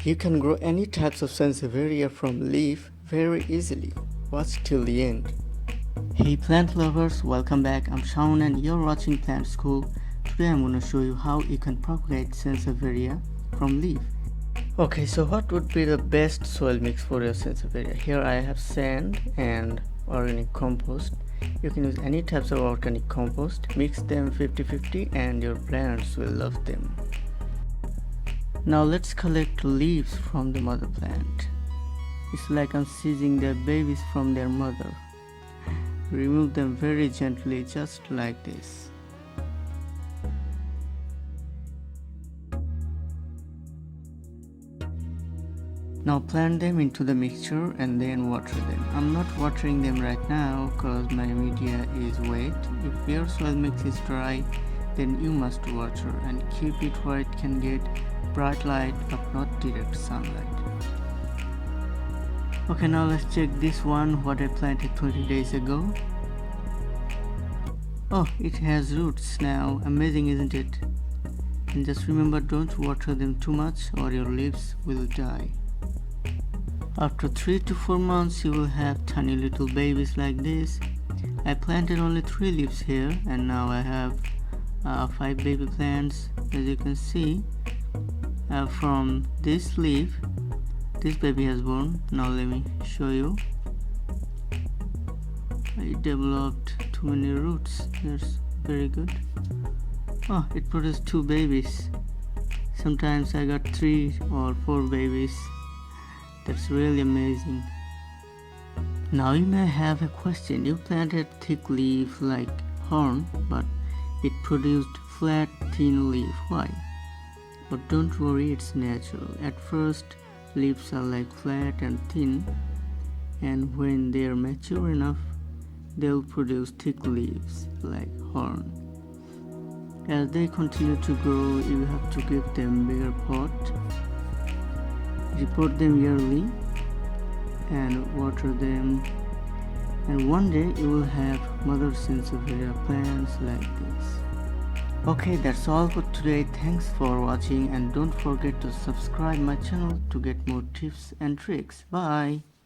You can grow any types of Sansevieria from leaf very easily. Watch till the end. Hey plant lovers, welcome back. I'm Shaun and you're watching Plant School. Today I'm going to show you how you can propagate Sansevieria from leaf. Okay, so what would be the best soil mix for your Sansevieria? Here I have sand and organic compost. You can use any types of organic compost. Mix them 50-50 and your plants will love them. Now let's collect leaves from the mother plant. It's like I'm seizing their babies from their mother. Remove them very gently, just like this. Now plant them into the mixture and then water them. I'm not watering them right now because my media is wet. If your soil mix is dry, then you must water and keep it where it can get bright light but not direct sunlight. Okay, now let's check this one, what I planted 20 days ago. Oh, it has roots now. Amazing, isn't it? And just remember, don't water them too much or your leaves will die. After 3 to 4 months, you will have tiny little babies like this. I planted only 3 leaves here and now I have 5 baby plants. As you can see, from this leaf, this baby has born. Now let me show you. I developed too many roots. That's very good. Oh, it produced 2 babies. Sometimes I got 3 or 4 babies. That's really amazing. Now you may have a question. You planted thick leaf like horn, but it produced flat, thin leaf. Why? But don't worry, it's natural. At first, leaves are like flat and thin, and when they are mature enough, they'll produce thick leaves like horn. As they continue to grow, you have to give them bigger pot. Repot them yearly and water them, and one day you will have mother Sansevieria plants like this. Okay, that's all for today. Thanks for watching and don't forget to subscribe my channel to get more tips and tricks. Bye.